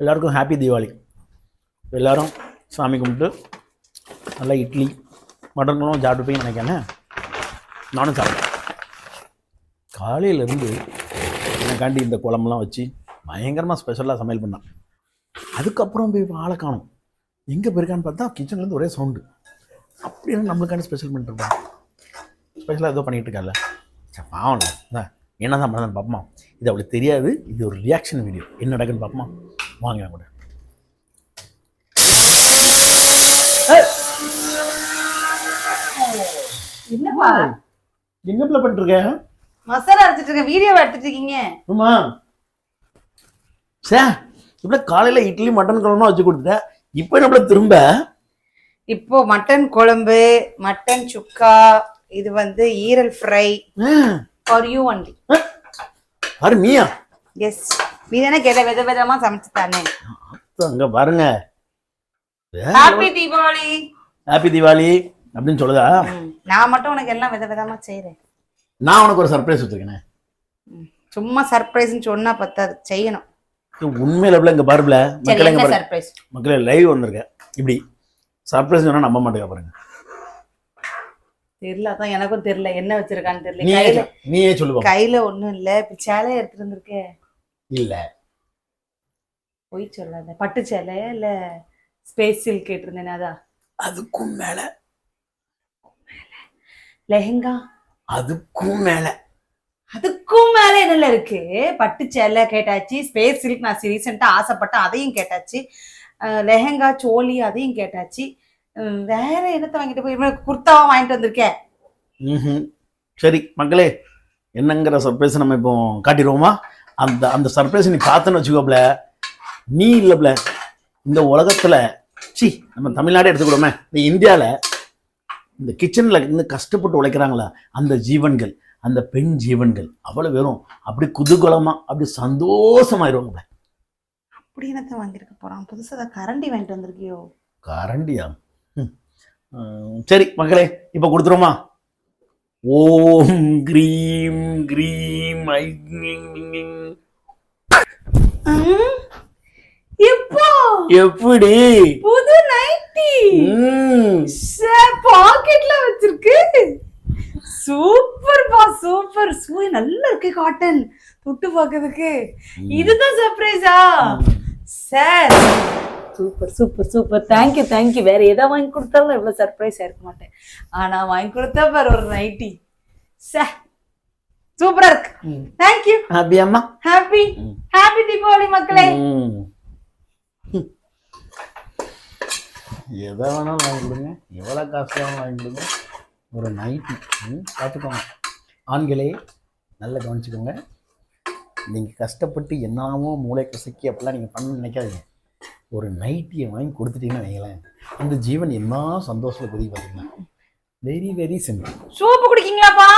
எல்லாருக்கும் ஹாப்பி தீபாவளி. எல்லோரும் சாமி கும்பிட்டு நல்லா இட்லி மட்டன் குழம்பு சாப்பிட்டுப்பீங்கன்னு நினைக்கிறேன். நானும் சாப்பிட்டேன். காலையிலேருந்து எனக்காண்டி இந்த குழம்புலாம் வச்சு பயங்கரமாக ஸ்பெஷலாக சமையல் பண்ணான். அதுக்கப்புறம் போய் ஆளை காணும், எங்கே போயிருக்கான்னு பார்த்தா கிச்சன்லேருந்து ஒரே சவுண்டு. அப்படின்னு நம்மளுக்காண்டி ஸ்பெஷல் பண்ணிட்டுருப்பான். ஸ்பெஷலாக ஏதோ பண்ணிகிட்டு இருக்கால, சரி பாவம்ல என்ன தான் பண்ணதான் பார்ப்போமா. இது அவளுக்கு தெரியாது, இது ஒரு ரியாக்ஷன் வீடியோ. என்ன நடக்குன்னு பார்ப்போமா, வாங்க கூட. என்னப்பா என்ன பிள்ளை பண்ணிட்டு இருக்க? மசாலா அரைச்சிட்டு இருக்க, வீடியோவை எடுத்துட்டு இருக்கீங்க. ஆமா சார், இப்ப காலையில இட்லி மட்டன் குழம்பு வச்சு கொடுத்துட்டேன். இப்போ என்ன திரும்ப? இப்போ மட்டன் குழம்பு, மட்டன் சுக்கா, இது வந்து ஈரல் ஃப்ரை ஃபார் யூ ஒன்லி. பாரு மீயா. எஸ், நீ தானே கேட்ட வித விதமா சமைச்சு தானே. அங்க பாருங்க, ஹாப்பி தீபாவளி. ஹாப்பி தீபாவளி அப்படின்னு சொல்லுதா? நான் மட்டும் உனக்கு எல்லாம் வித விதமா செய்யறேன். நான் உனக்கு ஒரு சர்ப்ரைஸ் வச்சிருக்கேன். சும்மா சர்ப்ரைஸ்னு சொன்னா பத்தாது, செய்யணும். உண்மையில இங்க பாருல சர்ப்ரைஸ் மக்களே, லைவ் வந்திருக்கேன். இப்படி சர்ப்ரைஸ் சொன்னா நம்ப மாட்டேங்க. பாருங்க, தெரியல, அதான் எனக்கும் தெரியல என்ன வச்சிருக்கான்னு தெரியல. நீயே சொல்லுவா. கையில ஒண்ணும் இல்ல, சேலை எடுத்துட்டு வந்திருக்கே. இல்ல போய் சொல்லாத. பட்டு சேலை இல்ல ஸ்பேஸ் சில்க் கேட்டிருந்தேன். அதான் அதுக்கும் மேல லெஹங்கா, அதுக்கும் மேல என்னல இருக்கு. பட்டு சேலை கேட்டாச்சு, ஸ்பேஸ் சில்க் நான் ரீசெண்டா ஆசைப்பட்டேன், அதையும் கேட்டாச்சு. லெஹங்கா சோலி அதையும் கேட்டாச்சு. வேற என்னத்தை வாங்கிட்டு போய் குர்த்தாவா வாங்கிட்டு வந்திருக்கேன். சரி மக்களே, என்னங்கிற சர்ப்ரைஸ் நம்ம இப்போ காட்டிடுவோமா? அந்த அந்த சர்ப்ரைஸ் நீ பார்த்தேன்னு வச்சுக்கோப்ல, நீ இல்லப்ல இந்த உலகத்துல, நம்ம தமிழ்நாடே எடுத்துக்கிட்டோமே, இந்த இந்தியாவில் இந்த கிச்சன்ல இருந்து கஷ்டப்பட்டு உழைக்கிறாங்களா அந்த ஜீவன்கள், அந்த பெண் ஜீவன்கள் அவ்வளவு வெறும் அப்படி குதூகலமா அப்படி சந்தோஷமாயிருவாங்க. அப்படி என்னத்தை வாங்கியிருக்க போறான்? புதுசா கரண்டி வாங்கிட்டு வந்திருக்கியோ? கரண்டியா? சரி மக்களே, இப்ப கொடுத்துருமா. ஓம் கிரீம் கிரீம் எப்படி புது நைட்டி பாக்கெட்ல வச்சிருக்கு. சூப்பர் பா, சூப்பர். நல்லா இருக்கு, காட்டன் தொட்டு பாக்குறதுக்கு. இதுதான் சர்ப்ரைஸா sir? Super super super, thank you thank you. வேற எதை வாங்கி கொடுத்தாலும் இவ்வளவு சர்ப்ரைஸா இருக்க மாட்டேன். ஆனா வாங்கி கொடுத்தா பாரு ஒரு நைட்டி. சார் சூப்பரா இருக்கு, தேங்க்யூ. ஹாப்பி அம்மா, ஹாப்பி ஹாப்பி தீபாவளி மக்களே. எதை வேணாலும் வாங்கி கொடுங்க, எவ்வளோ காசு வேணாலும் வாங்கி கொடுங்க. ஒரு நைட்டி பார்த்துக்கோங்க. ஆண்களே நல்லா கவனிச்சுக்கோங்க. நீங்கள் கஷ்டப்பட்டு என்னவோ மூளை கசக்கி அப்படிலாம் நீங்கள் பண்ண நினைக்காதீங்க. ஒரு நைட்டியை வாங்கி கொடுத்துட்டீங்கன்னு வைங்களேன், அந்த ஜீவன் என்ன சந்தோஷத்தில் குதி பார்த்தீங்கன்னா. Very very simple. சூப்பு குடிக்கீங்களாப்பா?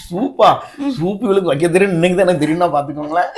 சூப்பா? சூப்பு இவளுக்கு வைக்க தெரியும், இன்னைக்கு தான் எனக்கு தெரியும்னா பார்த்துக்கோங்களேன்.